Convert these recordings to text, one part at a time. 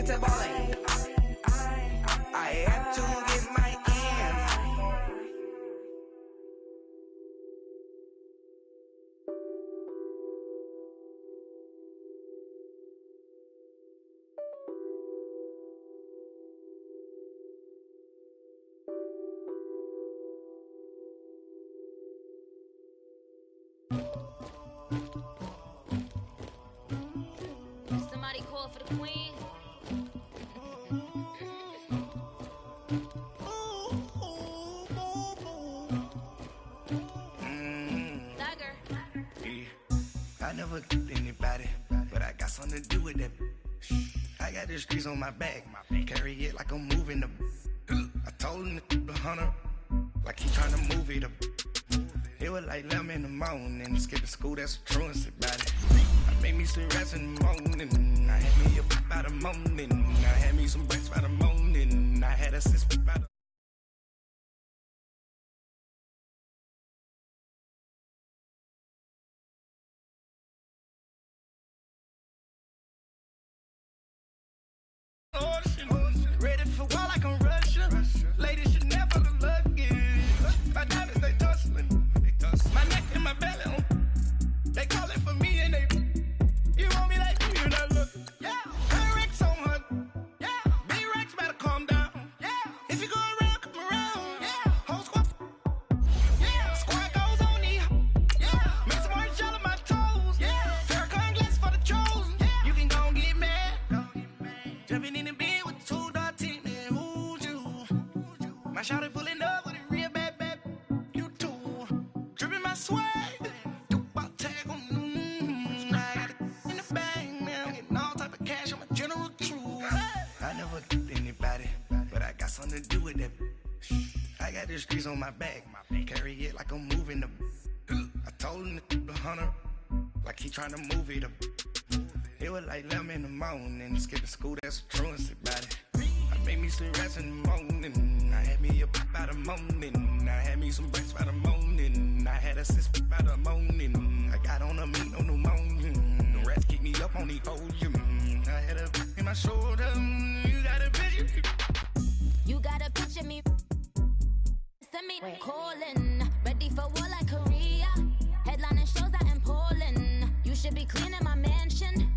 get to balling. I have to get my end. Somebody call for the queen. I never killed anybody, but I got something to do with that. I got the streets on my back, carry it like I'm moving the. I told him to the hunter, like he trying to move it up. It was like 11 in the morning, skipping school, that's a truancy about it. I made me some rest in the morning, I had me up by the morning, I had me some breaks by the morning, I had a sister by the. Ready for war like I'm Russia. Ladies should never look lucky. My diamonds, they tussling. My neck and my belly. They calling for me and they. You want me like you, not look. Yeah. Her Rex on her. Yeah. B-Rex better calm down. Yeah. If you go around, come around. Yeah. Whole squad. Yeah. Squad goes on me. Yeah. Make some orange gel on my toes. Yeah. Farrakhan glass for the trolls. Yeah. You can go and get mad. Jumping in the bed with 2 dark teeth, man, who's you? My shawty pulling up with a real bad, you too. Dripping my swag, do about tag on, I got it in the bag, man, I'm getting all type of cash, I'm a general true. I never killed anybody, but I got something to do with that. I got the streets on my back, carry it like I'm moving the. I told him to the hunter, like he trying to move it up. It was like 11 in the morning, skipping school, that's a truancy about it. I made me some rest in the morning, I had me up by the morning, I had me some breaks by the morning, I had a sister by the morning, I got on a meat on the morning, the rats keep me up on the ocean, I had a in my shoulder, you got a picture. You got a picture me. Send me calling, ready for war like Korea. Headlining shows out in Poland. You should be cleaning my mansion.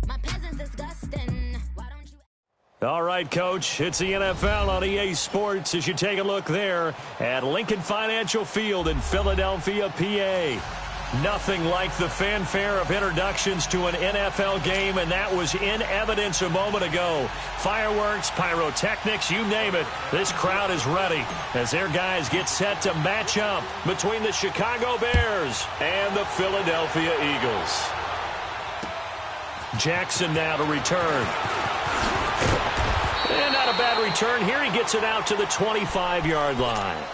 My peasants disgusting. Why don't you? All right, Coach, it's the NFL on EA Sports as you take a look there at Lincoln Financial Field in Philadelphia, PA. Nothing like the fanfare of introductions to an NFL game, and that was in evidence a moment ago. Fireworks, pyrotechnics, you name it. This crowd is ready as their guys get set to match up between the Chicago Bears and the Philadelphia Eagles. Jackson now to return. And not a bad return. Here he gets it out to the 25-yard line.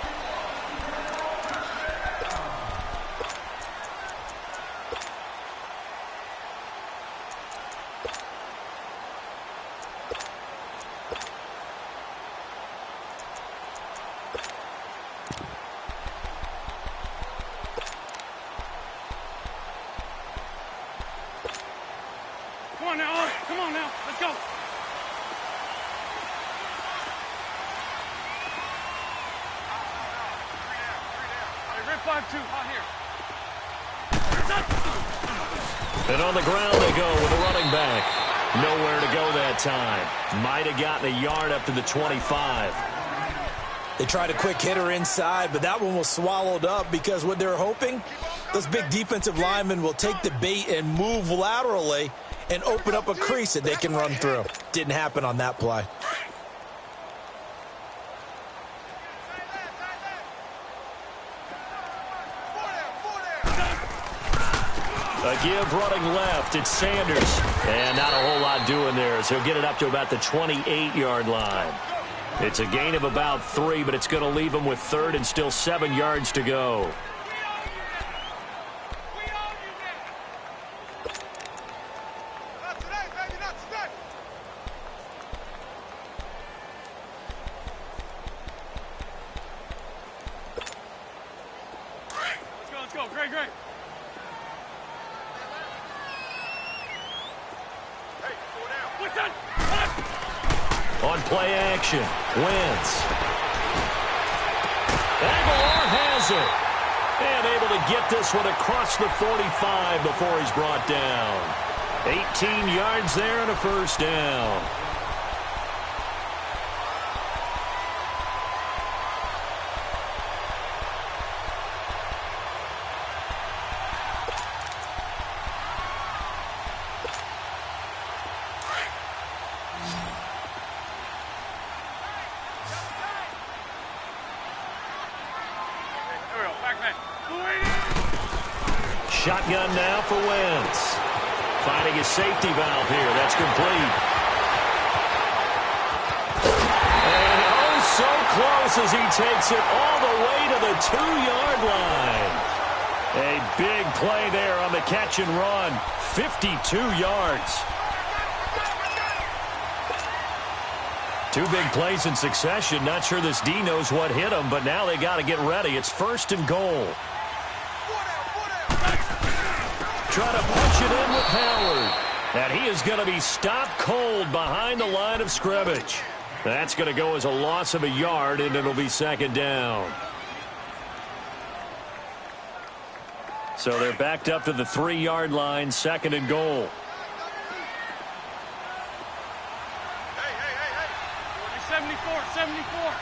Come on now, let's go. Rip 5-2, out here. And on the ground they go with a running back. Nowhere to go that time. Might have gotten a yard up to the 25. They tried a quick hitter inside, but that one was swallowed up because what they're hoping, those big defensive linemen will take the bait and move laterally and open up a crease that they can run through. Didn't happen on that play. A give running left. It's Sanders. And not a whole lot doing there as he'll get it up to about the 28-yard line. It's a gain of about 3, but it's going to leave him with 3rd and still 7 yards to go. Let's go. Great. Hey, 4 down. What's that? On play action, Wentz. Aguilar has it. And able to get this one across the 45 before he's brought down. 18 yards there and a first down. Shotgun now for Wentz. Finding his safety valve here. That's complete. And oh, so close as he takes it all the way to the 2-yard line. A big play there on the catch and run. 52 yards. 2 big plays in succession. Not sure this D knows what hit him, but now they got to get ready. It's 1st and goal. Try to punch it in with Howard. And he is going to be stopped cold behind the line of scrimmage. That's going to go as a loss of a yard, and it'll be 2nd down. So they're backed up to the 3-yard line, 2nd and goal. Hey. 74.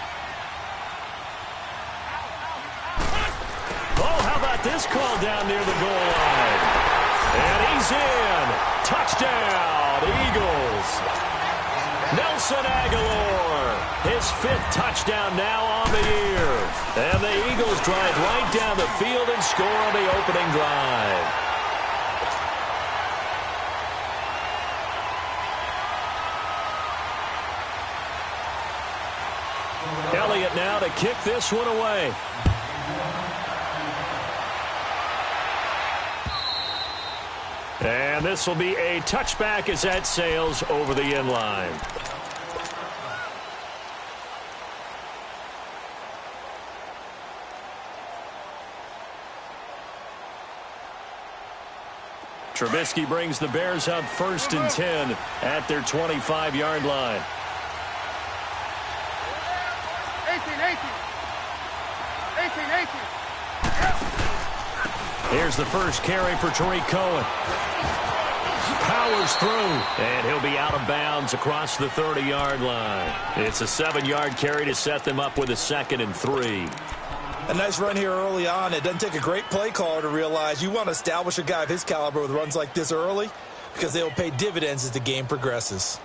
Oh, how about this call down near the goal line? And he's in. Touchdown, Eagles. Nelson Aguilar, his 5th touchdown now on the year. And the Eagles drive right down the field and score on the opening drive. Elliott now to kick this one away. And this will be a touchback as that sails over the end line. Trubisky brings the Bears up 1st and 10 at their 25-yard line. 18. Here's the first carry for Tariq Cohen. Powers through, and he'll be out of bounds across the 30-yard line. It's a 7-yard carry to set them up with a 2nd and 3. A nice run here early on. It doesn't take a great play caller to realize you want to establish a guy of his caliber with runs like this early because they will pay dividends as the game progresses.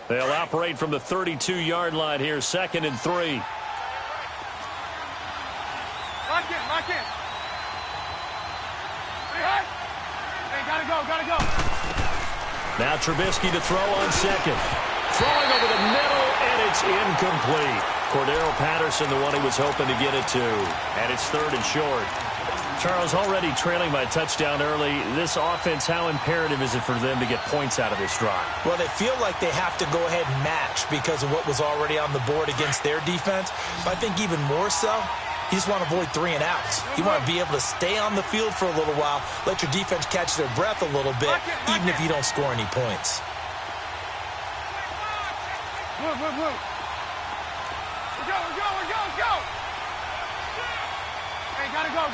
They'll operate from the 32-yard line here, 2nd and 3. Lock in. Hey, gotta go. Now Trubisky to throw on 2nd. Throwing over the middle, and it's incomplete. Cordero Patterson, the one he was hoping to get it to. And it's 3rd and short. Charles, already trailing by a touchdown early. This offense, how imperative is it for them to get points out of this drive? Well, they feel like they have to go ahead and match because of what was already on the board against their defense. But I think even more so, you just want to avoid 3 and outs. You want to be able to stay on the field for a little while, let your defense catch their breath a little bit, even if you don't score any points. Move. Let's go. Hey, gotta go.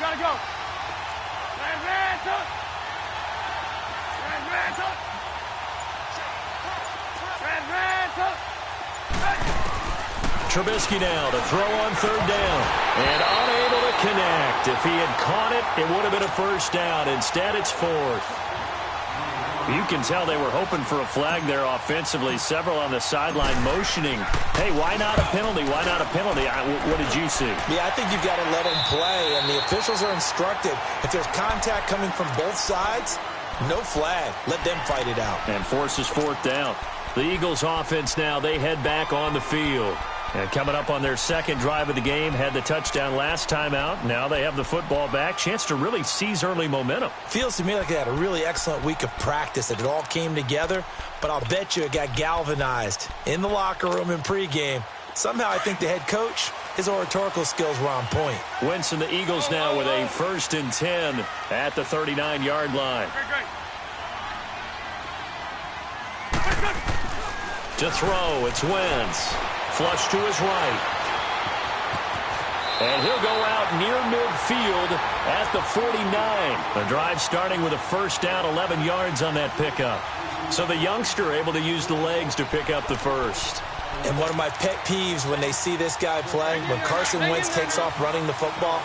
Trubisky now to throw on 3rd down. And unable to connect. If he had caught it, it would have been a first down. Instead, it's 4th. You can tell they were hoping for a flag there offensively. Several on the sideline motioning. Hey, why not a penalty? What did you see? Yeah, I think you've got to let them play, and the officials are instructed. If there's contact coming from both sides, no flag. Let them fight it out. And forces 4th down. The Eagles offense now, they head back on the field. And coming up on their 2nd drive of the game, had the touchdown last time out. Now they have the football back. Chance to really seize early momentum. Feels to me like they had a really excellent week of practice, that it all came together. But I'll bet you it got galvanized in the locker room in pregame. Somehow I think the head coach, his oratorical skills were on point. Wentz and the Eagles now with a 1st and 10 at the 39-yard line. Great. To throw, it's Wentz. Flush to his right. And he'll go out near midfield at the 49. The drive starting with a first down, 11 yards on that pickup. So the youngster able to use the legs to pick up the first. And one of my pet peeves when they see this guy play, when Carson Wentz takes off running the football,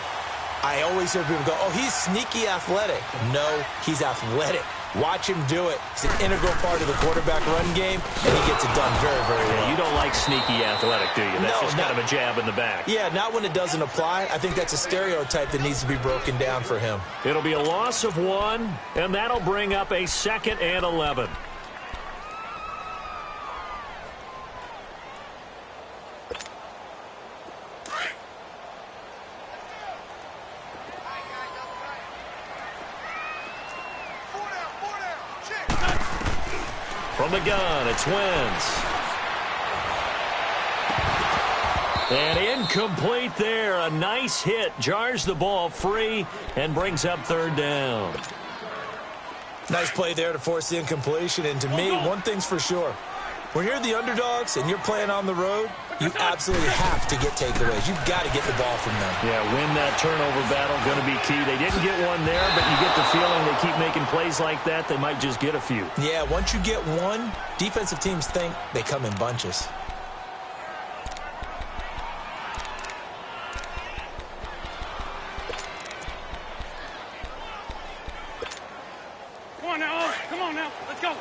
I always hear people go, oh, he's sneaky athletic. No, he's athletic. Watch him do it. It's an integral part of the quarterback run game, and he gets it done very, very well. Yeah, you don't like sneaky athletic, do you? That's just kind of a jab in the back. Yeah, not when it doesn't apply. I think that's a stereotype that needs to be broken down for him. It'll be a loss of 1, and that'll bring up a 2nd and 11. From the gun, it's Wentz. And incomplete there. A nice hit. Jars the ball free and brings up 3rd down. Nice play there to force the incompletion. And to me, one thing's for sure. When you're the underdogs and you're playing on the road, you absolutely have to get takeaways. You've got to get the ball from them. Yeah, win that turnover battle, going to be key. They didn't get one there, but you get the feeling they keep making plays like that, they might just get a few. Yeah, once you get one, defensive teams think they come in bunches. Come on now, oh, come on now, let's go.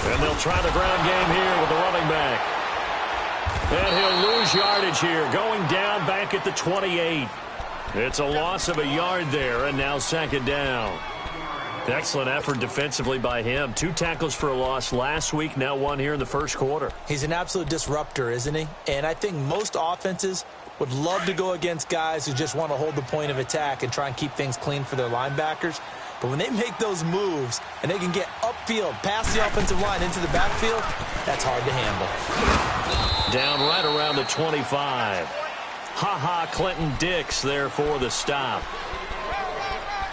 And they'll try the ground game here with the running back. And he'll lose yardage here, going down back at the 28. It's a loss of a yard there, and now 2nd down. Excellent effort defensively by him. 2 tackles for a loss last week, now 1 here in the first quarter. He's an absolute disruptor, isn't he? And I think most offenses would love to go against guys who just want to hold the point of attack and try and keep things clean for their linebackers. But when they make those moves and they can get upfield, past the offensive line into the backfield, that's hard to handle. Down right around the 25. Ha-ha, Clinton Dix there for the stop.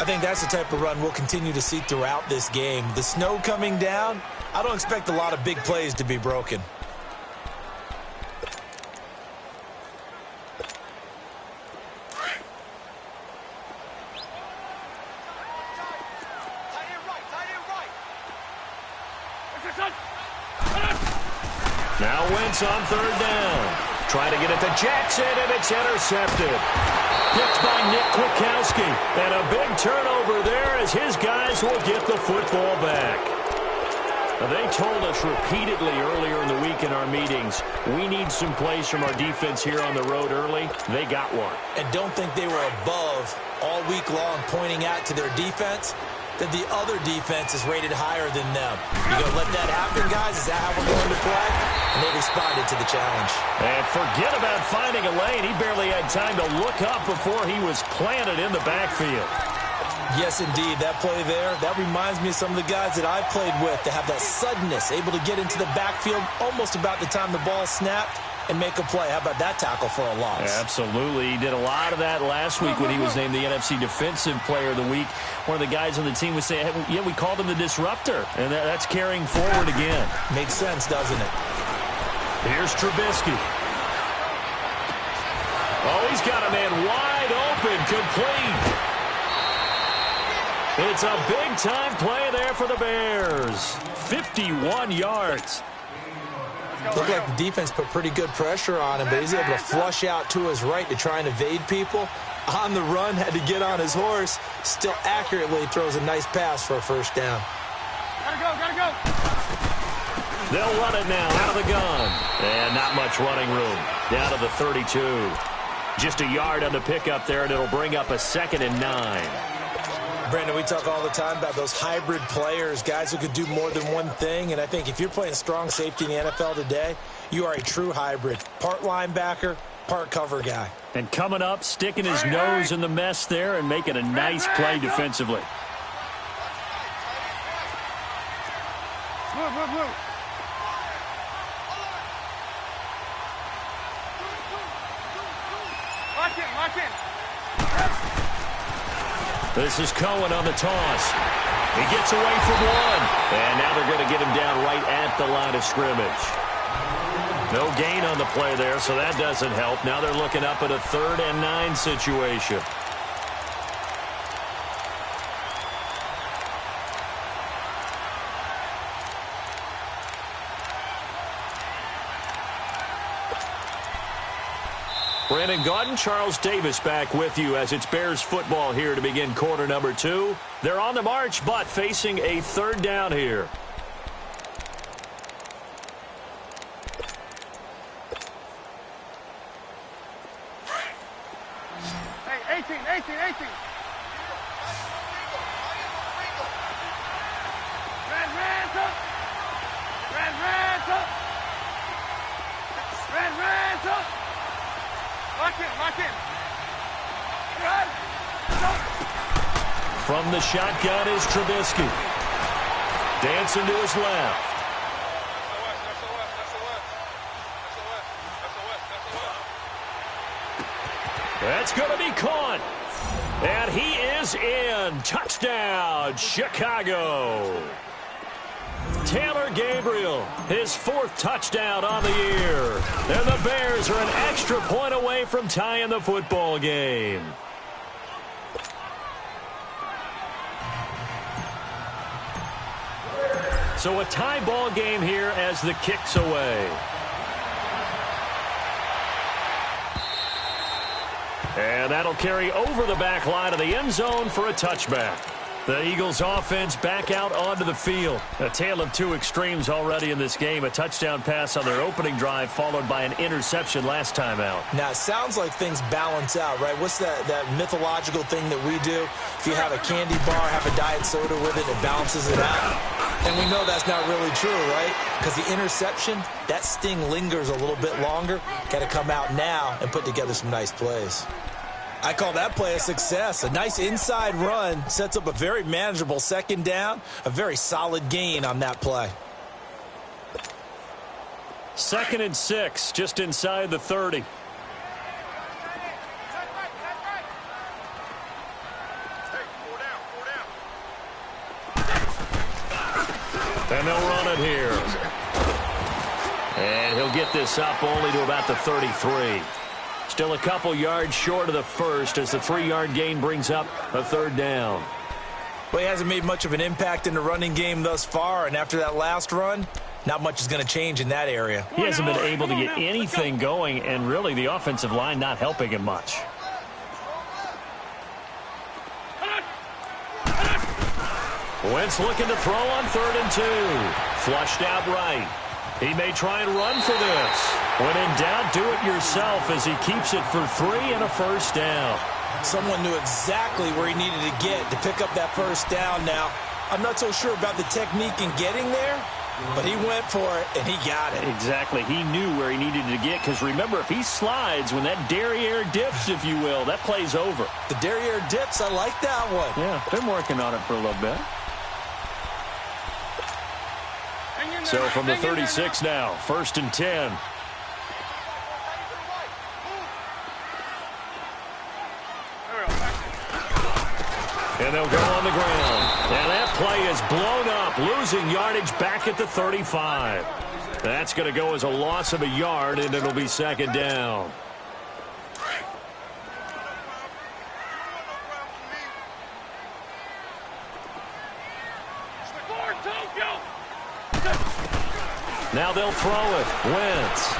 I think that's the type of run we'll continue to see throughout this game. The snow coming down, I don't expect a lot of big plays to be broken. Now Wentz on 3rd down. Trying to get it to Jackson, and it's intercepted. Picked by Nick Kwiatkowski. And a big turnover there as his guys will get the football back. Now, they told us repeatedly earlier in the week in our meetings, we need some plays from our defense here on the road early. They got one. And don't think they were above all week long pointing out to their defense that the other defense is rated higher than them. You gonna let that happen, guys? Is that how we're going to play? And they responded to the challenge. And forget about finding a lane. He barely had time to look up before he was planted in the backfield. Yes, indeed. That play there, that reminds me of some of the guys that I've played with to have that suddenness, able to get into the backfield almost about the time the ball snapped and make a play. How about that tackle for a loss? Absolutely. He did a lot of that last week when he was named the NFC Defensive Player of the Week. One of the guys on the team would say, hey, yeah, we called him the disruptor. And that's carrying forward again. Makes sense, doesn't it? Here's Trubisky. Oh, he's got a man wide open, complete. It's a big-time play there for the Bears. 51 yards. Looked like the defense put pretty good pressure on him, but he's able to flush out to his right to try and evade people. On the run, had to get on his horse. Still accurately throws a nice pass for a 1st down. Gotta go, gotta go. They'll run it now out of the gun. And not much running room. Down to the 32. Just a yard on the pickup there, and it'll bring up a 2nd and 9. Brandon, we talk all the time about those hybrid players, guys who could do more than one thing. And I think if you're playing strong safety in the NFL today, you are a true hybrid. Part linebacker, part cover guy. And coming up, sticking his nose in the mess there and making a nice play defensively. Move, move, move. Lock in, lock in. This is Cohen on the toss. He gets away from one. And now they're going to get him down right at the line of scrimmage. No gain on the play there, so that doesn't help. Now they're looking up at a 3rd and 9 situation. Brandon Gaudin, Charles Davis back with you as it's Bears football here to begin quarter number 2. They're on the march, but facing a 3rd down here. Hey, 18. Red up. Red up. Lock in. Run. From the shotgun is Trubisky. Dancing to his left. That's going to be caught. And he is in. Touchdown, Chicago. Taylor Gabriel, his 4th touchdown on the year. And the Bears are an extra point away from tying the football game. So a tie ball game here as the kick's away. And that'll carry over the back line of the end zone for a touchback. The Eagles offense back out onto the field. A tale of 2 extremes already in this game. A touchdown pass on their opening drive followed by an interception last time out. Now, it sounds like things balance out, right? What's that mythological thing that we do? If you have a candy bar, have a diet soda with it, it balances it out. And we know that's not really true, right? Because the interception, that sting lingers a little bit longer. Got to come out now and put together some nice plays. I call that play a success. A nice inside run sets up a very manageable 2nd down. A very solid gain on that play. 2nd and 6, just inside the 30. And they'll run it here. And he'll get this up only to about the 33. Still a couple yards short of the first as the 3-yard gain brings up a 3rd down. Well, he hasn't made much of an impact in the running game thus far, and after that last run, not much is going to change in that area. He hasn't been able to get anything going, and really the offensive line not helping him much. Wentz looking to throw on 3rd and 2. Flushed out right. He may try and run for this. When in doubt, do it yourself as he keeps it for 3 and a 1st down. Someone knew exactly where he needed to get to pick up that 1st down now. I'm not so sure about the technique in getting there, but he went for it, and he got it. Exactly. He knew where he needed to get, because remember, if he slides, when that derriere dips, if you will, that play's over. The derriere dips, I like that one. Yeah, been working on it for a little bit. So from the 36 now, 1st and 10. And they'll go on the ground. And that play is blown up, losing yardage back at the 35. That's going to go as a loss of a yard, and it'll be 2nd down. Now they'll throw it. Wentz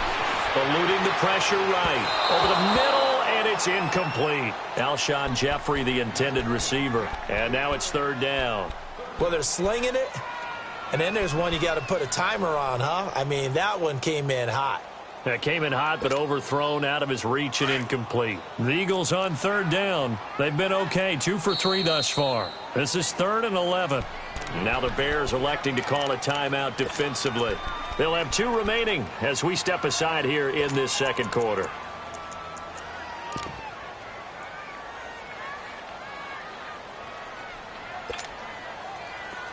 eluding the pressure right. Over the middle, and it's incomplete. Alshon Jeffrey, the intended receiver. And now it's 3rd down. Well, they're slinging it, and then there's one you got to put a timer on, huh? I mean, that one came in hot. That came in hot, but overthrown, out of his reach, and incomplete. The Eagles on 3rd down. They've been okay, 2 for 3 thus far. This is 3rd and 11. Now the Bears electing to call a timeout defensively. They'll have 2 remaining as we step aside here in this 2nd quarter.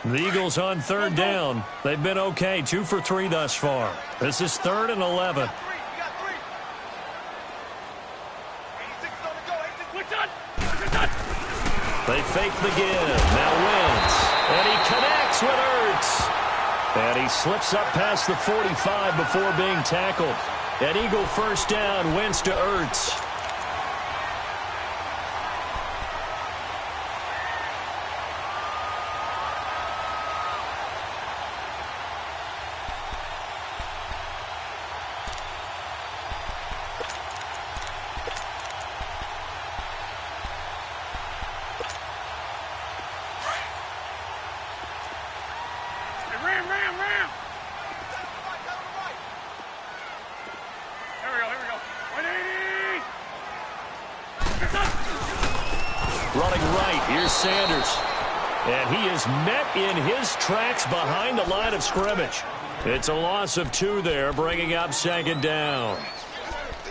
The Eagles on 3rd down. They've been okay, 2 for 3 thus far. This is 3rd and 11. They fake the give. Now Wentz. And he connects with Ertz. And he slips up past the 45 before being tackled. An Eagle first down. Wentz to Ertz. Running right, here's Sanders. And he is met in his tracks behind the line of scrimmage. It's a loss of 2 there, bringing up second down.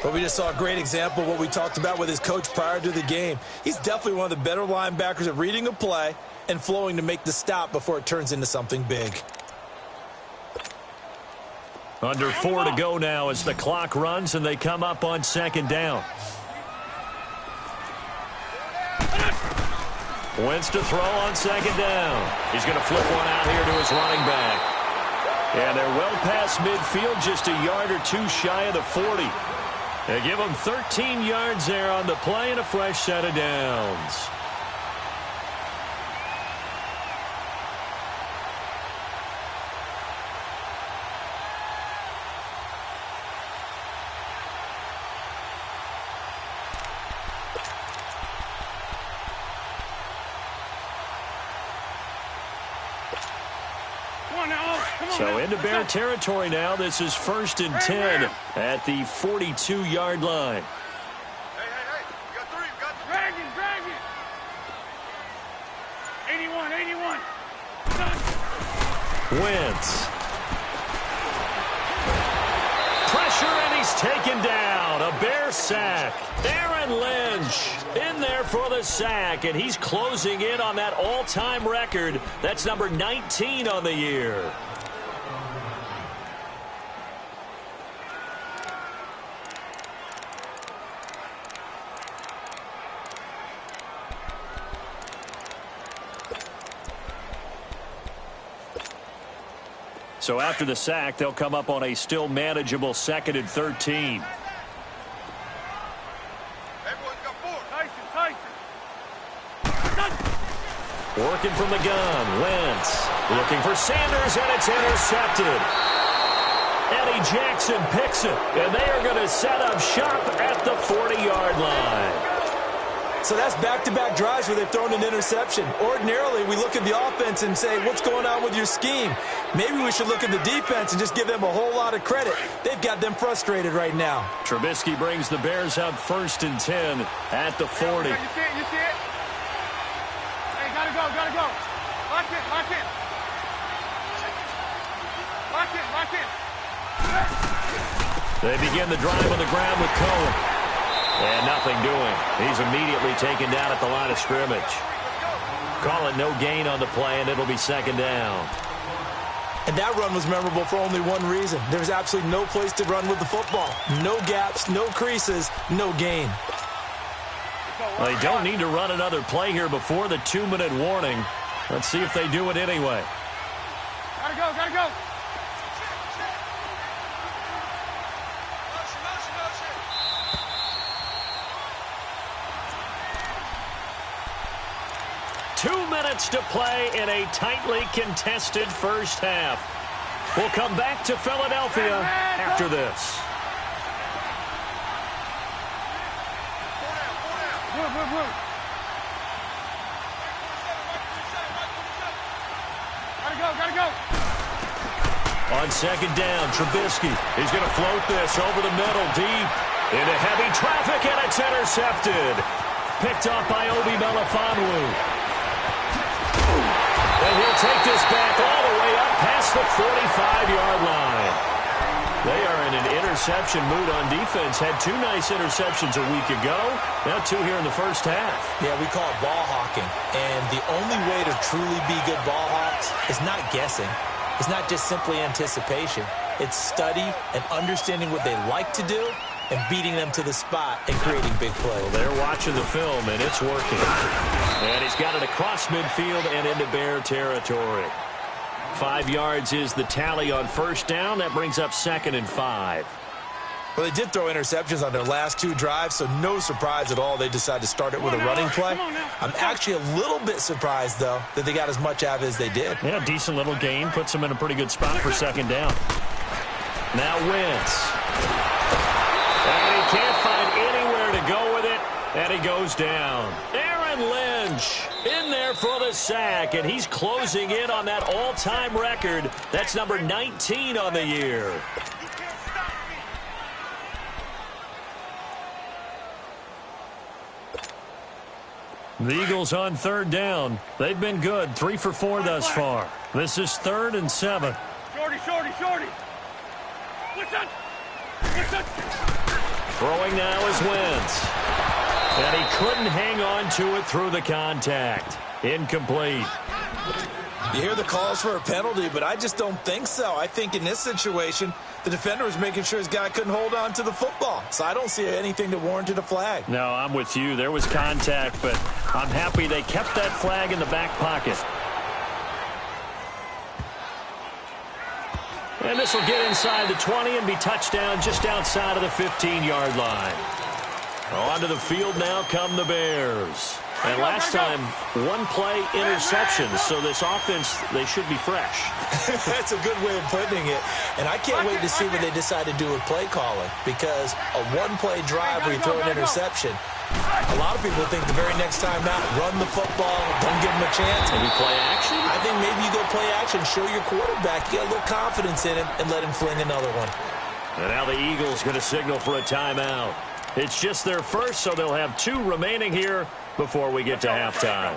But we just saw a great example of what we talked about with his coach prior to the game. He's definitely one of the better linebackers at reading a play and flowing to make the stop before it turns into something big. Under 4 to go now as the clock runs and they come up on second down. Wentz to throw on second down. He's going to flip one out here to his running back. And they're well past midfield, just a yard or 2 shy of the 40. They give him 13 yards there on the play and a fresh set of downs. So into Bear territory now. This is 1st and 10 at the 42-yard line. Hey, you got 3, you got 3. Drag it. 81. Wentz. Pressure, and he's taken down. A Bear sack. Aaron Lynch in there for the sack, and he's closing in on that all-time record. That's number 19 on the year. So after the sack, they'll come up on a still manageable 2nd and 13. Everyone's got 4. Tyson. Working from the gun, Wentz looking for Sanders, and it's intercepted. Eddie Jackson picks it, and they are going to set up shop at the 40-yard line. So that's back-to-back drives where they've thrown an interception. Ordinarily, we look at the offense and say, what's going on with your scheme? Maybe we should look at the defense and just give them a whole lot of credit. They've got them frustrated right now. Trubisky brings the Bears up 1st and 10 at the 40. You see it? Hey, gotta go. Lock in. They begin the drive on the ground with Cohen. And nothing doing. He's immediately taken down at the line of scrimmage. Call it no gain on the play, and it'll be second down. And that run was memorable for only one reason. There's absolutely no place to run with the football. No gaps, no creases, no gain. Well, they don't need to run another play here before the 2-minute warning. Let's see if they do it anyway. Gotta go. 2 minutes to play in a tightly contested first half. We'll come back to Philadelphia after this. Gotta go. On second down, Trubisky. He's going to float this over the middle, deep into heavy traffic, and it's intercepted. Picked off by Obi Melifonwu. And he'll take this back all the way up past the 45-yard line. They are in an interception mood on defense. Had 2 nice interceptions a week ago. Now 2 here in the first half. Yeah, we call it ball hawking. And the only way to truly be good ball hawks is not guessing. It's not just simply anticipation. It's study and understanding what they like to do and beating them to the spot and creating big plays. Well, they're watching the film, and it's working. And he's got it across midfield and into Bear territory. 5 yards is the tally on first down. That brings up 2nd and 5. Well, they did throw interceptions on their last 2 drives, so no surprise at all they decided to start it with a running play. I'm actually a little bit surprised, though, that they got as much out of it as they did. Yeah, decent little gain. Puts them in a pretty good spot for 2nd down. Now Wentz. And he can't find anywhere to go with it, and he goes down. Aaron Lynch in there for the sack, and he's closing in on that all-time record. That's number 19 on the year. The Eagles on 3rd down. They've been good, 3 for 4 thus far. This is 3rd and 7. Shorty. Listen. Throwing now is Wentz. And he couldn't hang on to it through the contact. Incomplete. You hear the calls for a penalty, but I just don't think so. I think in this situation, the defender was making sure his guy couldn't hold on to the football. So I don't see anything that warranted a flag. No, I'm with you. There was contact, but I'm happy they kept that flag in the back pocket. And this will get inside the 20 and be touchdown just outside of the 15-yard line. Onto the field now come the Bears. And last time, 1-play interception, so this offense, they should be fresh. That's a good way of putting it. And I can't wait to see what they decide to do with play calling, because a 1-play drive where you throw an interception, a lot of people think the very next time out, run the football, don't give them a chance. Maybe play action? I think maybe you go play action, show your quarterback, you got a little confidence in him, and let him fling another one. And now the Eagles going to signal for a timeout. It's just their first, so they'll have 2 remaining here before we get to halftime.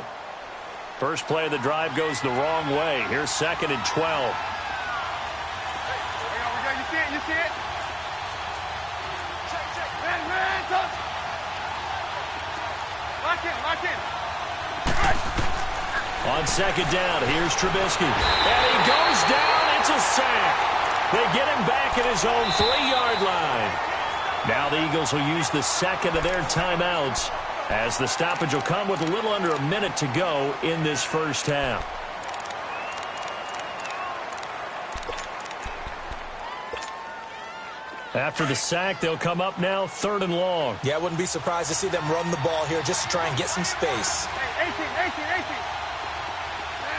First play of the drive goes the wrong way. Here's 2nd and 12. You see it? Man, touch. Lock in. On 2nd down, here's Trubisky. And he goes down. It's a sack. They get him back at his own 3-yard line. Now the Eagles will use the 2nd of their timeouts, as the stoppage will come with a little under a minute to go in this first half. After the sack, they'll come up now 3rd and long. Yeah, I wouldn't be surprised to see them run the ball here just to try and get some space. Hey, 18.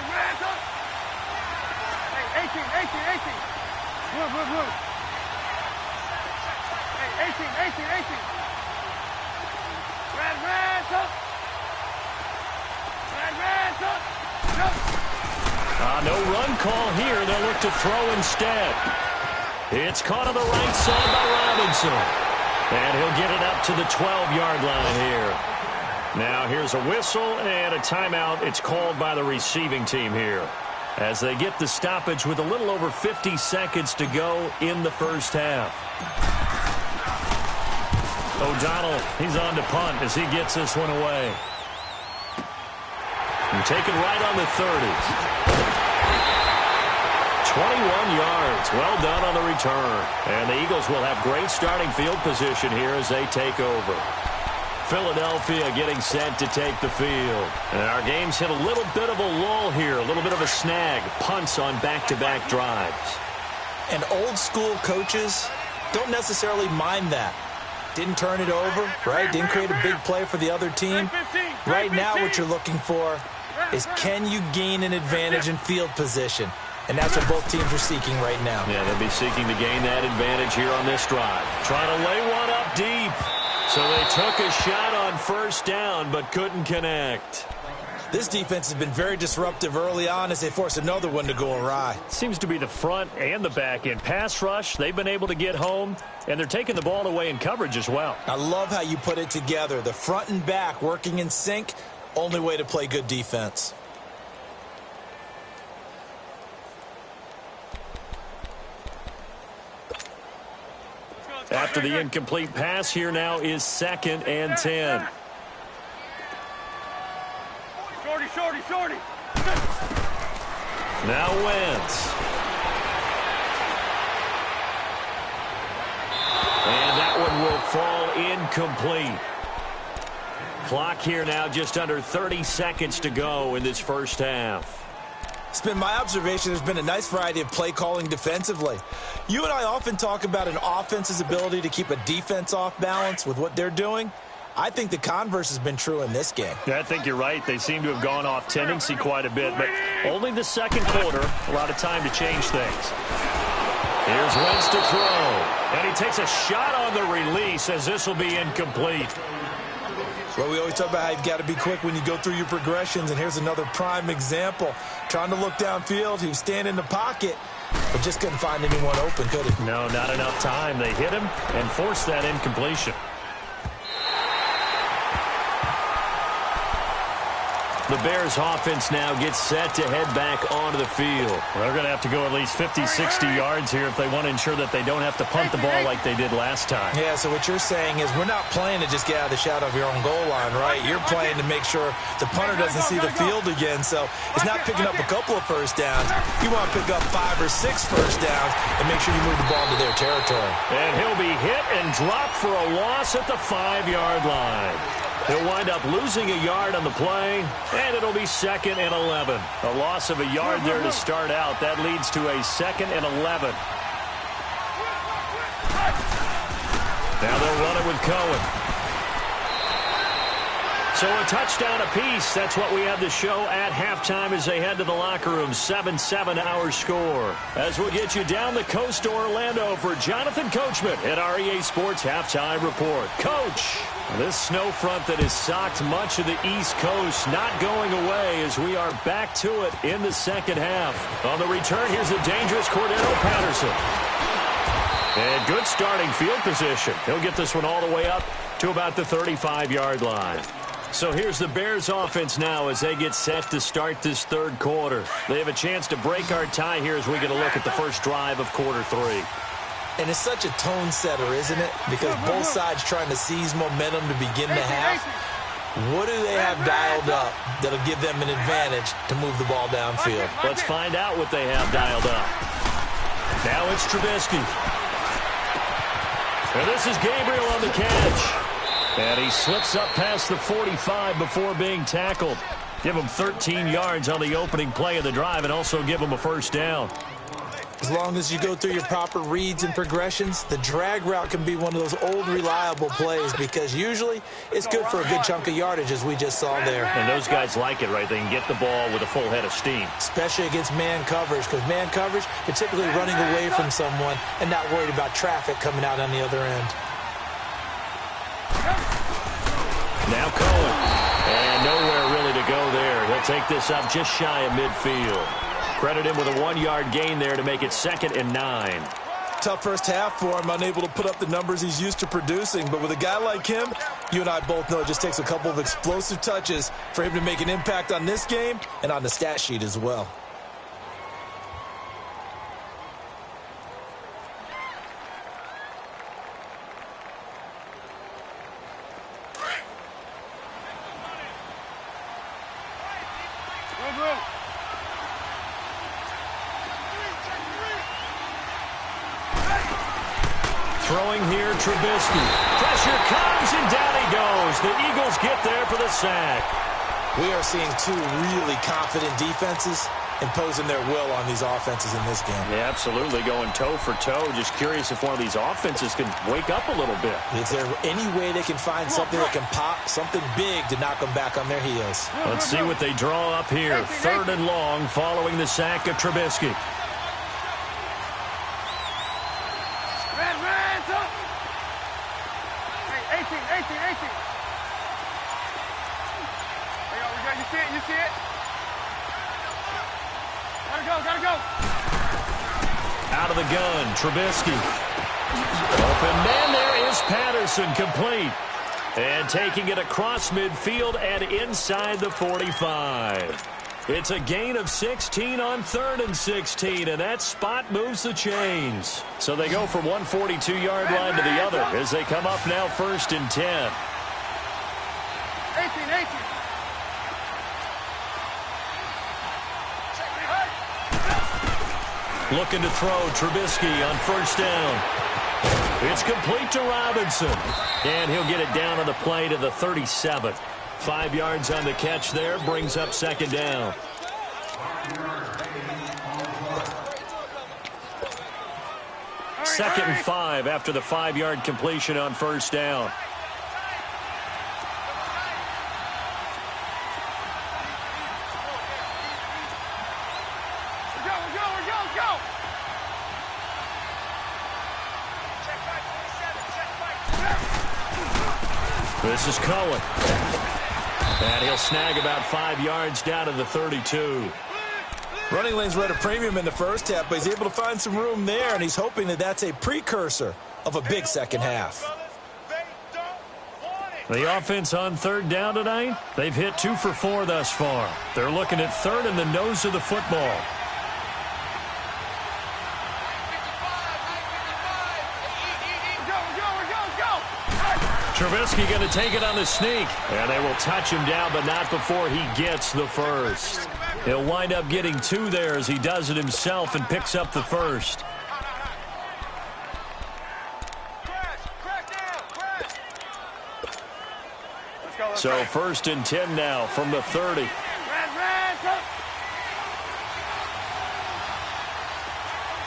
Man, touch. Hey, 18. Blue. Hey, 18. Red, touch. No run call here. They'll look to throw instead. It's caught on the right side by Robinson. And he'll get it up to the 12-yard line here. Now here's a whistle and a timeout. It's called by the receiving team here, as they get the stoppage with a little over 50 seconds to go in the first half. O'Donnell, he's on to punt as he gets this one away. And taken right on the 30. 21 yards. Well done on the return. And the Eagles will have great starting field position here as they take over. Philadelphia getting set to take the field. And our game's hit a little bit of a lull here, a little bit of a snag. Punts on back-to-back drives. And old-school coaches don't necessarily mind that. Didn't turn it over, right? Didn't create a big play for the other team. Right now what you're looking for is, can you gain an advantage in field position? And that's what both teams are seeking right now. Yeah, they'll be seeking to gain that advantage here on this drive. Trying to lay one up deep. So they took a shot on first down, but couldn't connect. This defense has been very disruptive early on as they force another one to go awry. Seems to be the front and the back end. Pass rush, they've been able to get home, and they're taking the ball away in coverage as well. I love how you put it together. The front and back working in sync, only way to play good defense. After the incomplete pass, here now is 2nd and 10. Shorty. Now Wentz. And that one will fall incomplete. Clock here now just under 30 seconds to go in this first half. It's been my observation there's been a nice variety of play calling defensively. You and I often talk about an offense's ability to keep a defense off balance with what they're doing. I think the converse has been true in this game. Yeah, I think you're right. They seem to have gone off tendency quite a bit, but only the second quarter, a lot of time to change things. Here's Wentz to throw, and he takes a shot on the release as this will be incomplete. Well, we always talk about how you've got to be quick when you go through your progressions, and here's another prime example. Trying to look downfield, he was standing in the pocket, but just couldn't find anyone open, could he? No, not enough time. They hit him and forced that incompletion. The Bears offense now gets set to head back onto the field. They're going to have to go at least 50, 60 yards here if they want to ensure that they don't have to punt the ball like they did last time. Yeah, so what you're saying is we're not playing to just get out of the shadow of your own goal line, right? You're playing to make sure the punter doesn't see the field again. So it's not picking up a couple of first downs. You want to pick up 5 or 6 first downs and make sure you move the ball into their territory. And he'll be hit and dropped for a loss at the 5-yard line. He'll wind up losing a yard on the play, and it'll be 2nd and 11. A loss of a yard there to start out. That leads to a 2nd and 11. Now they'll run it with Cohen. So a touchdown apiece. That's what we have to show at halftime as they head to the locker room. 7-7 our score. As we'll get you down the coast to Orlando for Jonathan Coachman at REA Sports Halftime Report. Coach, this snow front that has socked much of the East Coast not going away as we are back to it in the second half. On the return, here's the dangerous Cordero Patterson. And good starting field position. He'll get this one all the way up to about the 35-yard line. So here's the Bears offense now as they get set to start this third quarter. They have a chance to break our tie here as we get a look at the first drive of quarter 3. And it's such a tone setter, isn't it? Because both sides trying to seize momentum to begin the half. What do they have dialed up that'll give them an advantage to move the ball downfield? Let's find out what they have dialed up. Now it's Trubisky. And this is Gabriel on the catch. And he slips up past the 45 before being tackled. Give him 13 yards on the opening play of the drive and also give him a first down. As long as you go through your proper reads and progressions, the drag route can be one of those old reliable plays because usually it's good for a good chunk of yardage as we just saw there. And those guys like it, right? They can get the ball with a full head of steam. Especially against man coverage because man coverage, they're typically running away from someone and not worried about traffic coming out on the other end. Now Cohen. And nowhere really to go there. He'll take this up just shy of midfield. Credit him with a 1-yard gain there to make it 2nd and 9. Tough first half for him, unable to put up the numbers he's used to producing. But with a guy like him, you and I both know it just takes a couple of explosive touches for him to make an impact on this game and on the stat sheet as well. Throwing here, Trubisky. Pressure comes, and down he goes. The Eagles get there for the sack. We are seeing 2 really confident defenses imposing their will on these offenses in this game. Yeah, absolutely, going toe for toe. Just curious if one of these offenses can wake up a little bit. Is there any way they can find something that can pop, something big to knock them back on their heels? Let's see what they draw up here. 3rd and long following the sack of Trubisky. You see it? Gotta go. Out of the gun, Trubisky. Open man, there is Patterson, complete. And taking it across midfield and inside the 45. It's a gain of 16 on 3rd and 16, and that spot moves the chains. So they go from one 42-yard line to the other as they come up now 1st and 10. 18. Looking to throw, Trubisky on 1st down. It's complete to Robinson. And he'll get it down on the play to the 37. 5 yards on the catch there, brings up second down. Second and 5 after the 5-yard completion on first down. This is Cohen. And he'll snag about 5 yards down to the 32. Running lanes were at a premium in the first half, but he's able to find some room there, and he's hoping that that's a precursor of a big second half. The offense on third down tonight, they've hit 2 for 4 thus far. They're looking at third in the nose of the football. Trubisky going to take it on the sneak, and they will touch him down, but not before he gets the first. He'll wind up getting 2 there as he does it himself and picks up the first. So first and 10 now from the 30.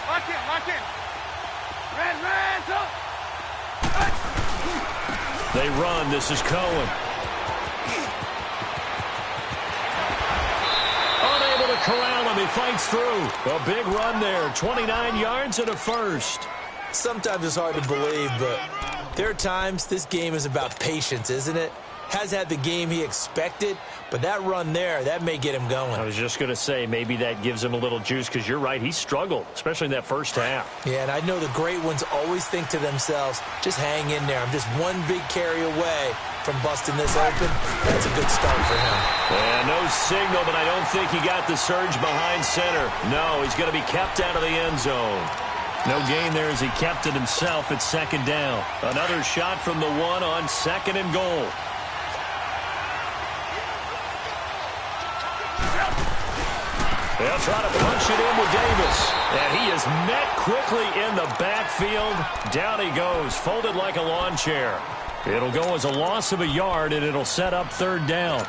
Lock in. They run. This is Cohen. Unable to corral him. He fights through. A big run there. 29 yards and a first. Sometimes it's hard to believe, but there are times this game is about patience, isn't it? Has had the game he expected, but that run there, that may get him going. I was just going to say, maybe that gives him a little juice, because you're right, he struggled, especially in that first half. Yeah, and I know the great ones always think to themselves, just hang in there. I'm just one big carry away from busting this open. That's a good start for him. And no signal, but I don't think he got the surge behind center. No, he's going to be kept out of the end zone. No gain there as he kept it himself at second down. Another shot from the 1 on second and goal. They'll try to punch it in with Davis. And he is met quickly in the backfield. Down he goes, folded like a lawn chair. It'll go as a loss of a yard, and it'll set up third down.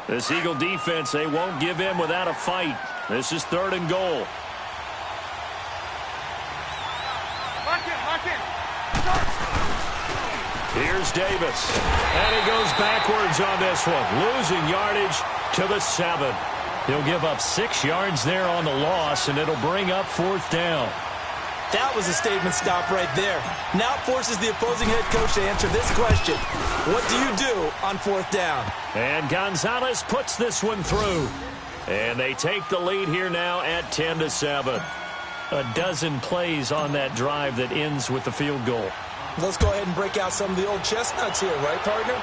This Eagle defense, they won't give in without a fight. This is third and goal. Lock in. Here's Davis. And he goes backwards on this one, losing yardage to the 7. He'll give up 6 yards there on the loss, and it'll bring up fourth down. That was a statement stop right there. Now it forces the opposing head coach to answer this question. What do you do on fourth down? And Gonzalez puts this one through. And they take the lead here now at 10-7. A dozen plays on that drive that ends with the field goal. Let's go ahead and break out some of the old chestnuts here, right, partner?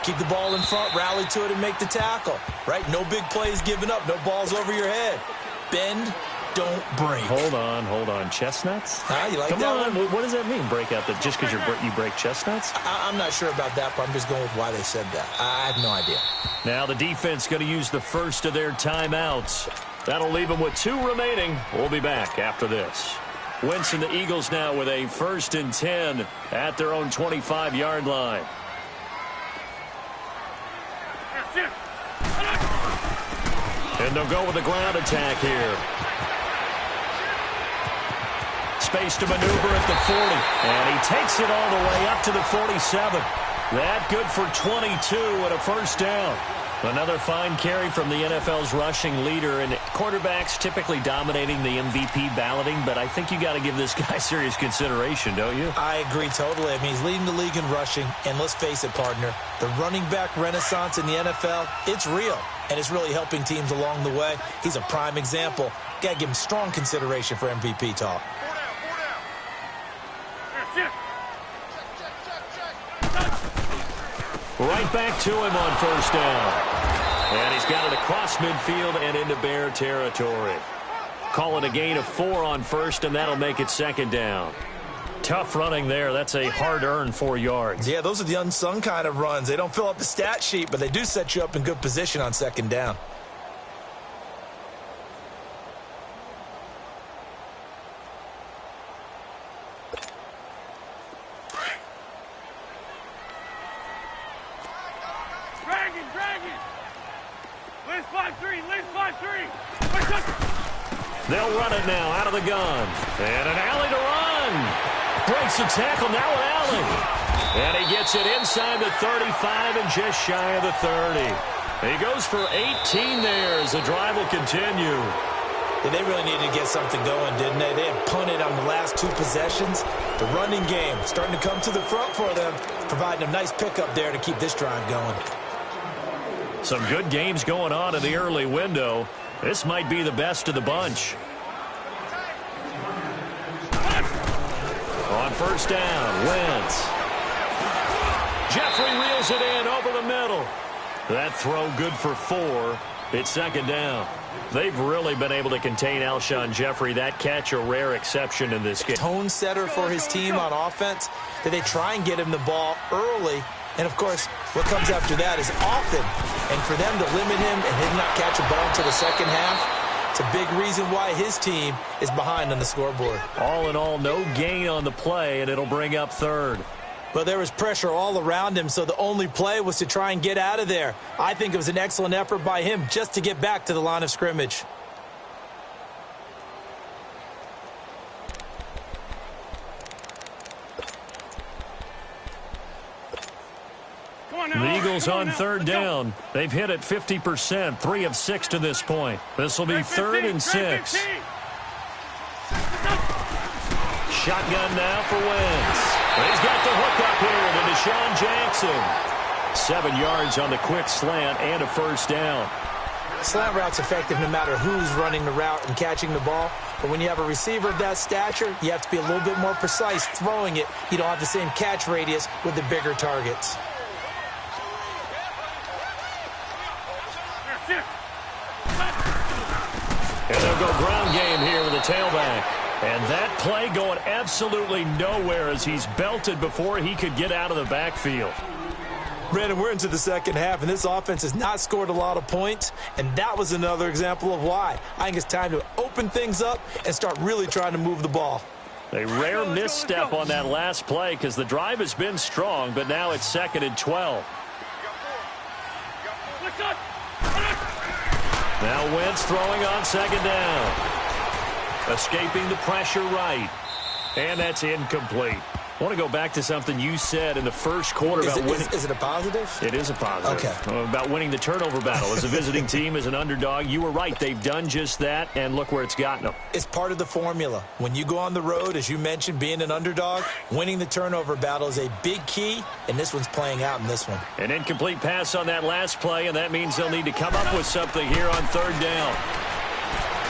Keep the ball in front, rally to it, and make the tackle, right? No big plays given up, no balls over your head. Bend, don't break. Hold on. Chestnuts? You like Come that on. one? What does that mean, break out? That just because you break chestnuts? I'm not sure about that, but I'm just going with why they said that. I have no idea. Now the defense going to use the first of their timeouts. That'll leave them with 2 remaining. We'll be back after this. Wentz and the Eagles now with a 1st and 10 at their own 25-yard line. And they'll go with a ground attack here. Space to maneuver at the 40. And he takes it all the way up to the 47. That good for 22 and a first down. Another fine carry from the NFL's rushing leader, and quarterbacks typically dominating the MVP balloting, but I think you got to give this guy serious consideration, don't you? I agree totally. I mean, he's leading the league in rushing, and let's face it, partner, the running back renaissance in the NFL, it's real, and it's really helping teams along the way. He's a prime example. Got to give him strong consideration for MVP talk. Right back to him on first down. And he's got it across midfield and into Bear territory. Call it a gain of 4 on first, and that'll make it second down. Tough running there. That's a hard-earned 4 yards. Yeah, those are the unsung kind of runs. They don't fill up the stat sheet, but they do set you up in good position on second down. They'll run it now out of the gun. And an alley to run. Breaks the tackle now with Allen. And he gets it inside the 35 and just shy of the 30. He goes for 18 there as the drive will continue. Yeah, they really needed to get something going, didn't they? They had punted on the last 2 possessions. The running game starting to come to the front for them, providing a nice pickup there to keep this drive going. Some good games going on in the early window. This might be the best of the bunch. On first down, Wentz. Jeffrey reels it in over the middle. That throw good for 4. It's second down. They've really been able to contain Alshon Jeffrey. That catch a rare exception in this game. Tone setter for his team on offense, that they try and get him the ball early. And, of course, what comes after that is often. And for them to limit him and him not catch a ball until the second half, it's a big reason why his team is behind on the scoreboard. All in all, no gain on the play, and it'll bring up third. Well, there was pressure all around him, so the only play was to try and get out of there. I think it was an excellent effort by him just to get back to the line of scrimmage. The Eagles on third down. They've hit it 50%, 3 of 6 to this point. This will be 3rd and 6. Shotgun now for Wentz. He's got the hook up here to Deshaun Jackson. 7 yards on the quick slant and a first down. Slant route's effective no matter who's running the route and catching the ball. But when you have a receiver of that stature, you have to be a little bit more precise throwing it. You don't have the same catch radius with the bigger targets. And they'll go ground game here with the tailback. And that play going absolutely nowhere as he's belted before he could get out of the backfield. Brandon, we're into the second half, and this offense has not scored a lot of points, and that was another example of why. I think it's time to open things up and start really trying to move the ball. A rare misstep on that last play because the drive has been strong, but now it's 2nd and 12. Now Wentz throwing on second down. Escaping the pressure right. And that's incomplete. I want to go back to something you said in the first quarter about winning. Is it a positive? It is a positive. Okay. About winning the turnover battle. As a visiting team, as an underdog, you were right. They've done just that, and look where it's gotten them. It's part of the formula. When you go on the road, as you mentioned, being an underdog, winning the turnover battle is a big key, and this one's playing out in this one. An incomplete pass on that last play, and that means they'll need to come up with something here on third down.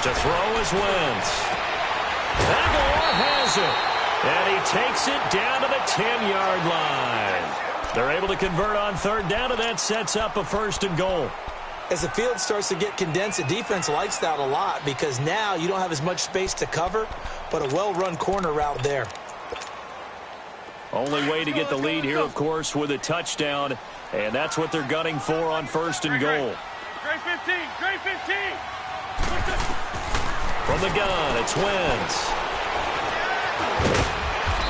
To throw is Wentz. Aguilar has it. And he takes it down to the 10-yard line. They're able to convert on third down, and that sets up a 1st and goal. As the field starts to get condensed, the defense likes that a lot because now you don't have as much space to cover, but a well-run corner route there. Only way to get the lead here, of course, with a touchdown, and that's what they're gunning for on 1st and goal. Great 15, great 15. From the gun, it's Wentz.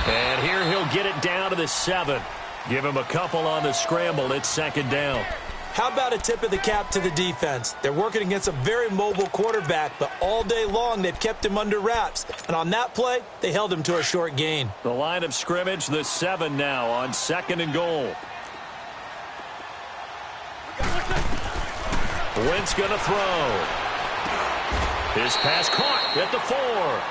And here he'll get it down to the 7. Give him a couple on the scramble. It's 2nd down. How about a tip of the cap to the defense? They're working against a very mobile quarterback, but all day long they've kept him under wraps. And on that play, they held him to a short gain. The line of scrimmage, the 7 now on 2nd and goal. Wentz going to throw. His pass caught at the 4.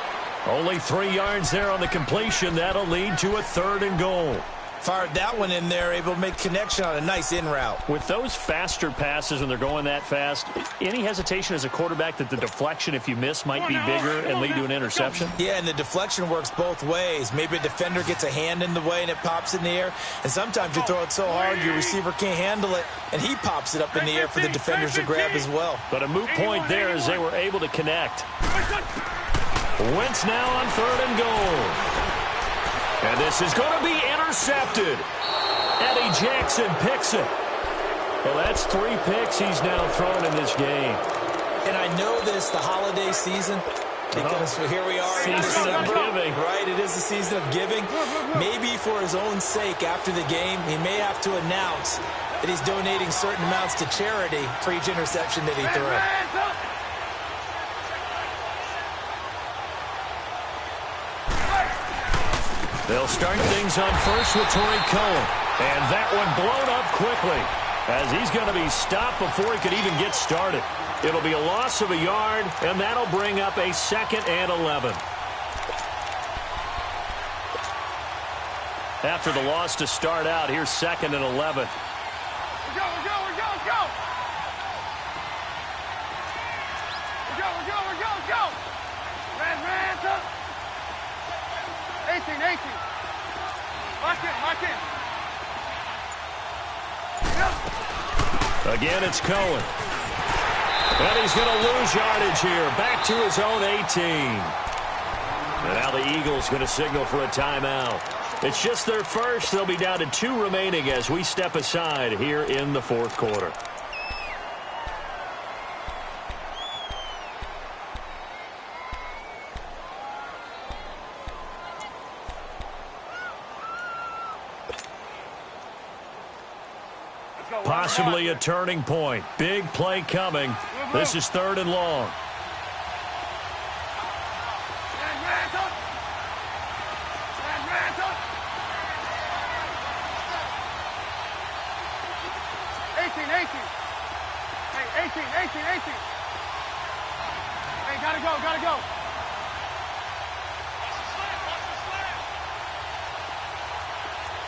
Only 3 yards there on the completion. That'll lead to a 3rd and goal. Fired that one in there, able to make connection on a nice in route. With those faster passes when they're going that fast, any hesitation as a quarterback that the deflection, if you miss, might be bigger and lead to an interception? Yeah, and the deflection works both ways. Maybe a defender gets a hand in the way and it pops in the air. And sometimes you throw it so hard your receiver can't handle it, and he pops it up in the air for the defenders to grab as well. But a moot point there as they were able to connect. Wentz now on 3rd and goal. And this is going to be intercepted. Eddie Jackson picks it. Well, that's 3 picks he's now thrown in this game. And I know this, the holiday season, because here we are in December, right? It is the season of giving. Maybe for his own sake after the game, he may have to announce and he's donating certain amounts to charity for each interception that he threw. They'll start things on first with Torrey Cohen. And that one blown up quickly as he's going to be stopped before he could even get started. It'll be a loss of a yard, and that'll bring up a 2nd and 11. After the loss to start out, here's 2nd and 11. Go! Red, up. 18. Lock in. Again, it's Cohen. And he's going to lose yardage here. Back to his own 18. And now the Eagles going to signal for a timeout. It's just their first. They'll be down to 2 remaining as we step aside here in the 4th quarter. Possibly a turning point. Big play coming. This is 3rd and long. Hey, gotta go.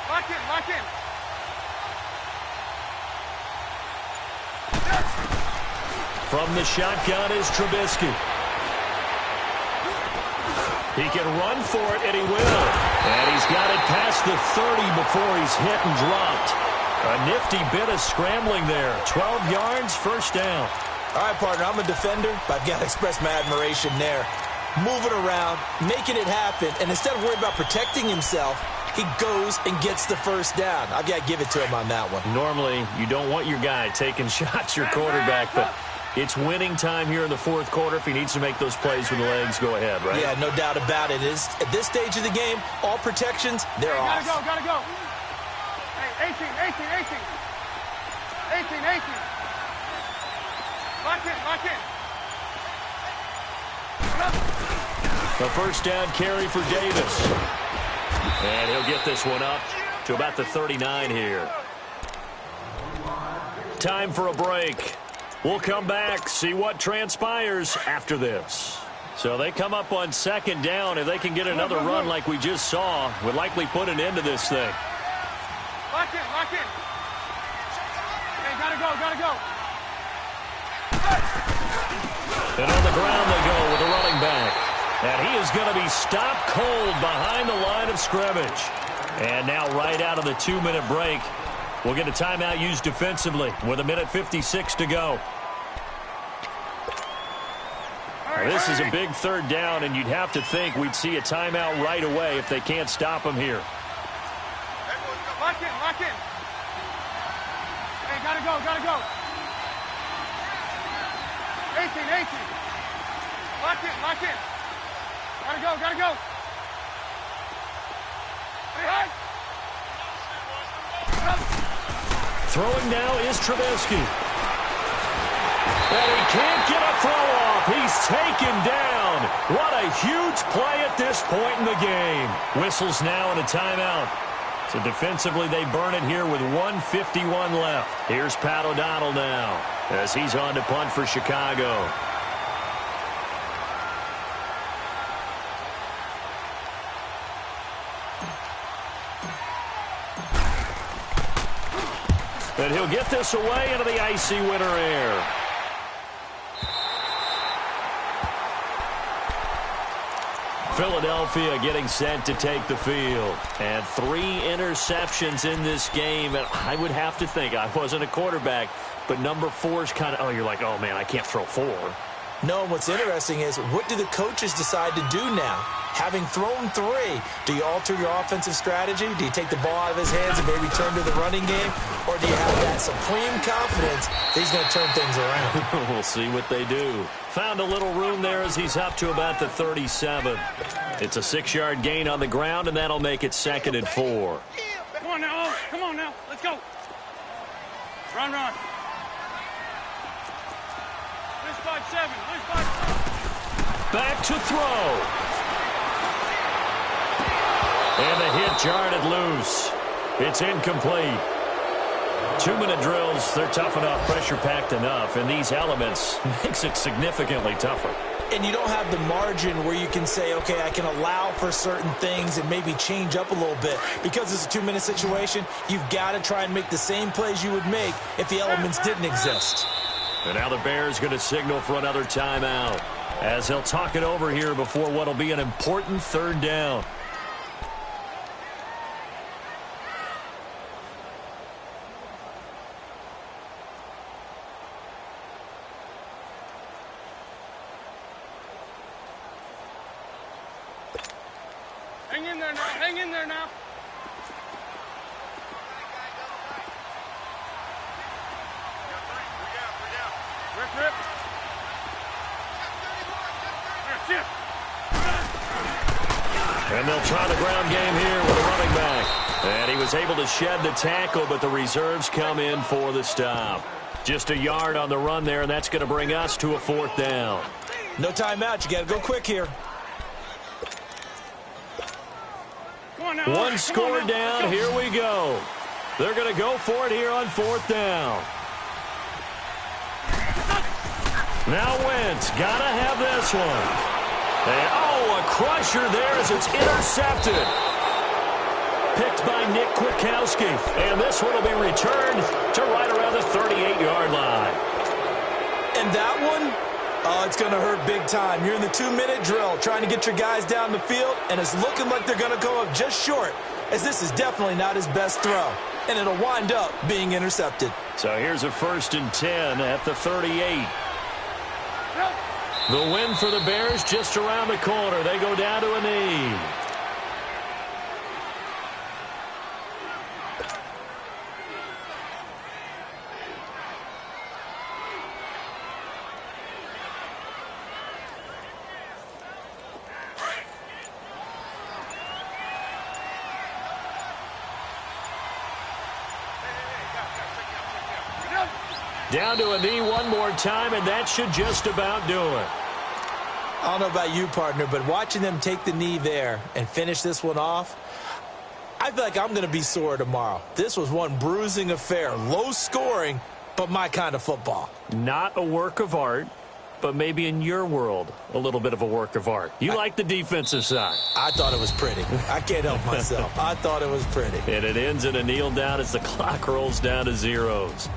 Lock in. From the shotgun is Trubisky. He can run for it, and he will. And he's got it past the 30 before he's hit and dropped. A nifty bit of scrambling there. 12 yards, 1st down. All right, partner, I'm a defender, but I've got to express my admiration there. Moving around, making it happen, and instead of worrying about protecting himself, he goes and gets the 1st down. I've got to give it to him on that one. Normally, you don't want your guy taking shots, your quarterback, but it's winning time here in the 4th quarter. If he needs to make those plays with the legs, go ahead, right? Yeah, no doubt about it. At this stage of the game, all protections, they're off. Gotta go. Hey, 18. Lock in. The 1st down carry for Davis. And he'll get this one up to about the 39 here. Time for a break. We'll come back, see what transpires after this. So they come up on 2nd down. If they can get another run like we just saw, would likely put an end to this thing. Lock in. Hey, gotta go. And on the ground they go with a running back. And he is going to be stopped cold behind the line of scrimmage. And now right out of the 2-minute break, we'll get a timeout used defensively with 1:56 to go. This is a big 3rd down, and you'd have to think we'd see a timeout right away if they can't stop him here. Lock in. Hey, gotta go. 18. Lock in. Gotta go. Hey, Throwing now is Trubisky. And he can't get a throw off. He's taken down. What a huge play at this point in the game. Whistles now and a timeout. So defensively, they burn it here with 1:51 left. Here's Pat O'Donnell now as he's on to punt for Chicago. And he'll get this away into the icy winter air. Philadelphia getting set to take the field. And 3 interceptions in this game. And I would have to think, I wasn't a quarterback, but number 4 is kind of, you're like, oh, man, I can't throw 4. No, what's interesting is, what do the coaches decide to do now? Having thrown 3, do you alter your offensive strategy? Do you take the ball out of his hands and maybe turn to the running game? Or do you have that supreme confidence that he's going to turn things around? We'll see what they do. Found a little room there as he's up to about the 37. It's a 6-yard gain on the ground, and that'll make it 2nd and 4. Come on now. Let's go. Run. This 5-7. Back to throw. And the hit jarred it loose. It's incomplete. 2-minute drills, they're tough enough, pressure-packed enough, and these elements makes it significantly tougher. And you don't have the margin where you can say, okay, I can allow for certain things and maybe change up a little bit. Because it's a 2-minute situation, you've got to try and make the same plays you would make if the elements didn't exist. And now the Bears going to signal for another timeout as they'll talk it over here before what will be an important third down. Hang in there now. Rip. And they'll try the ground game here with a running back. And he was able to shed the tackle, but the reserves come in for the stop. Just a yard on the run there, and that's going to bring us to a fourth down. No timeout. You got to go quick here. One score down. Here we go. They're going to go for it here on fourth down. Now Wentz. Got to have this one. And, a crusher there as it's intercepted. Picked by Nick Kwiatkowski. And this one will be returned to right around the 38-yard line. And that one, it's going to hurt big time. You're in the 2-minute drill trying to get your guys down the field, and it's looking like they're going to go up just short, as this is definitely not his best throw. And it'll wind up being intercepted. So here's a 1st and 10 at the 38. The win for the Bears just around the corner. They go down to a knee. Down to a knee one more time, and that should just about do it. I don't know about you, partner, but watching them take the knee there and finish this one off, I feel like I'm going to be sore tomorrow. This was one bruising affair. Low scoring, but my kind of football. Not a work of art, but maybe in your world, a little bit of a work of art. You like the defensive side. I thought it was pretty. I can't help myself. I thought it was pretty. And it ends in a kneel down as the clock rolls down to zeros.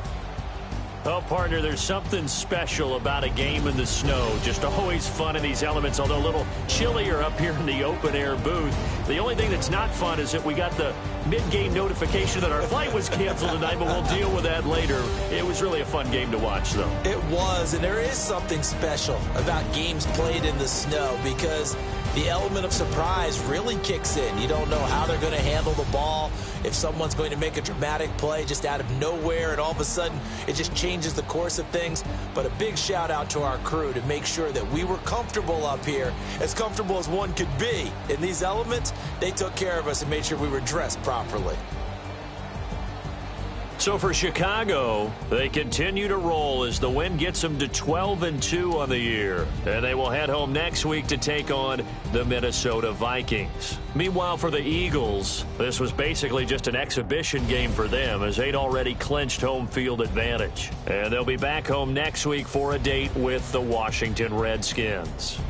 Oh, partner, there's something special about a game in the snow. Just always fun in these elements, although a little chillier up here in the open-air booth. The only thing that's not fun is that we got the mid-game notification that our flight was canceled tonight, but we'll deal with that later. It was really a fun game to watch, though. It was, and there is something special about games played in the snow because the element of surprise really kicks in. You don't know how they're going to handle the ball, if someone's going to make a dramatic play just out of nowhere, and all of a sudden it just changes the course of things. But a big shout out to our crew to make sure that we were comfortable up here, as comfortable as one could be. In these elements, they took care of us and made sure we were dressed properly. So for Chicago, they continue to roll as the win gets them to 12-2 on the year. And they will head home next week to take on the Minnesota Vikings. Meanwhile, for the Eagles, this was basically just an exhibition game for them as they'd already clinched home field advantage. And they'll be back home next week for a date with the Washington Redskins.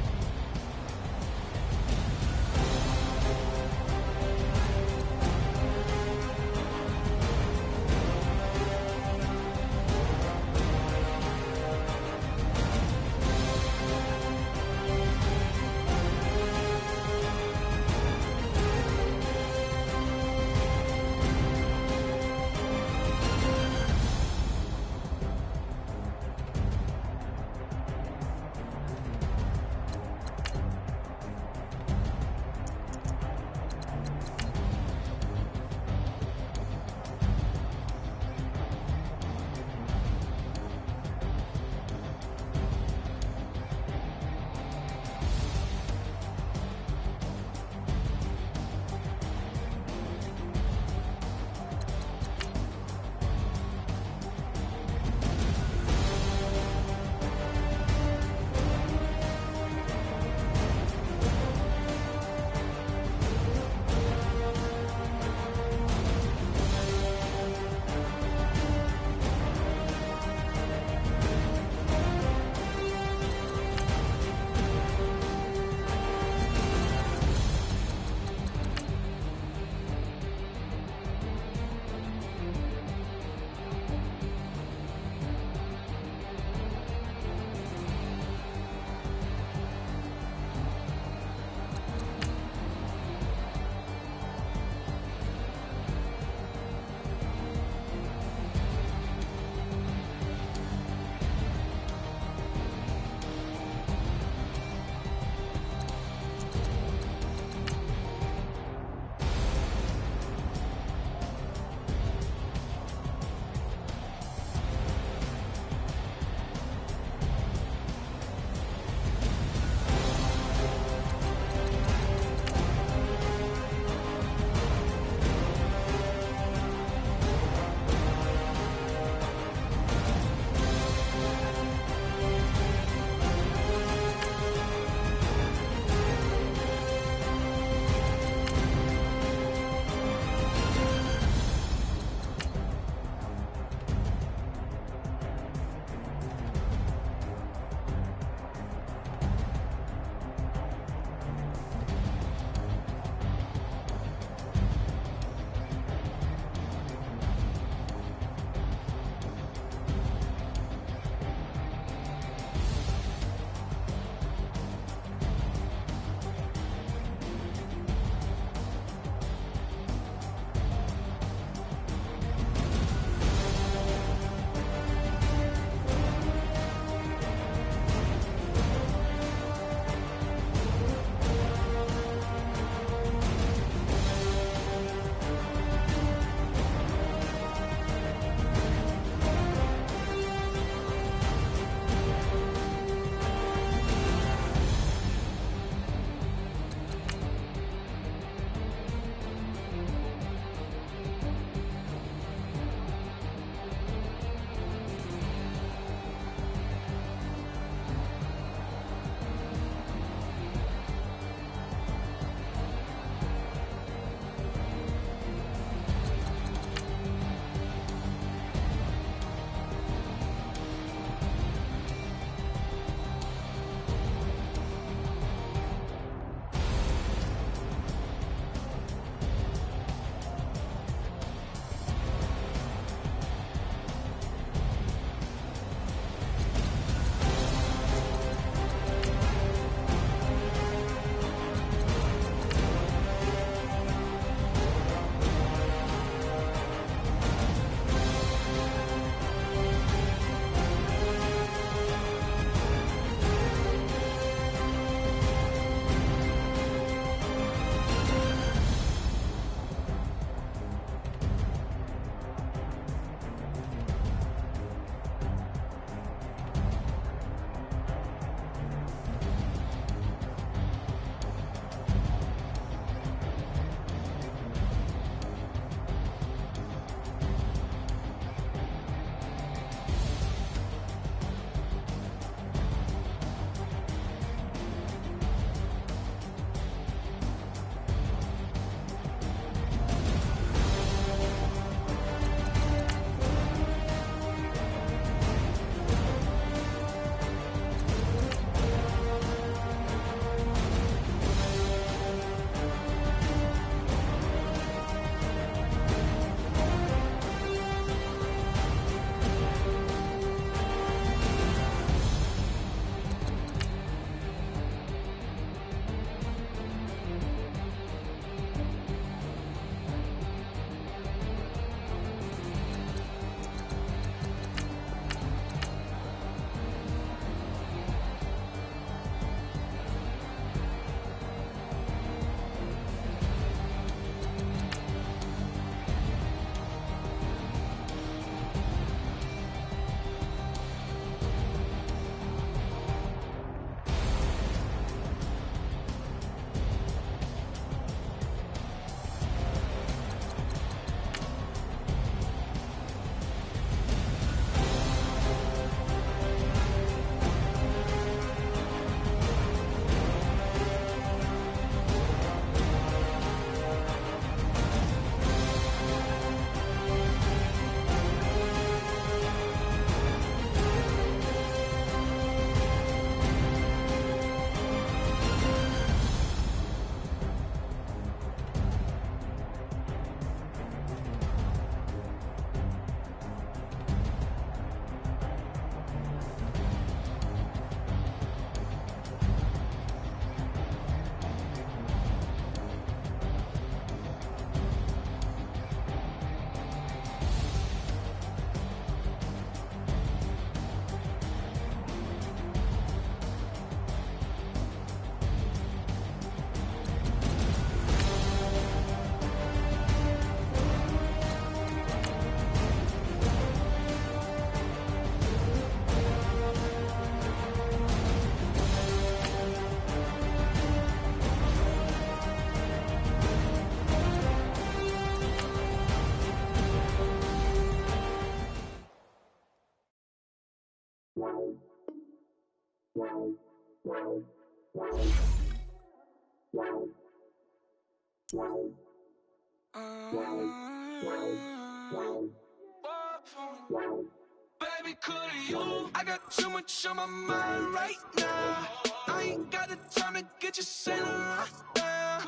Baby, could you? I got too much on my mind right now. I ain't got the time to get you sailing right now.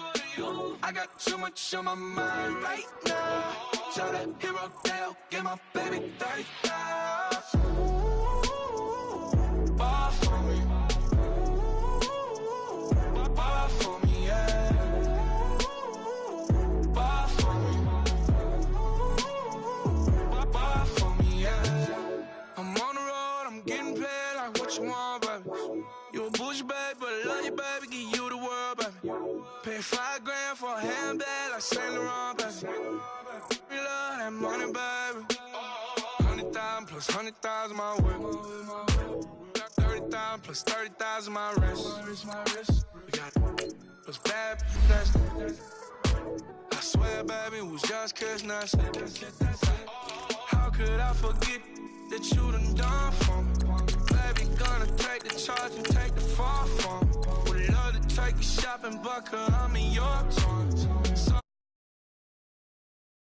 I got too much on my mind right now. Tell that hero Dale, get my baby 30,000. Ball for me. Ball for me, yeah. Ball for me. Ball for me, yeah. I'm on the road, I'm getting paid like what you want, baby. You a bougie, baby, but I love you, baby, give you the world, baby. Pay $5 grand for a handbag like Saint Laurent, baby. We love that money, baby. 100,000 plus 100,000 my way. 30,000 plus 30,000 my wrist. We got those bad that's. I swear, baby, it was just kissing us. How could I forget that you done for me? Baby, gonna take the charge and take the fall from me. Would love to take you shopping, but I'm in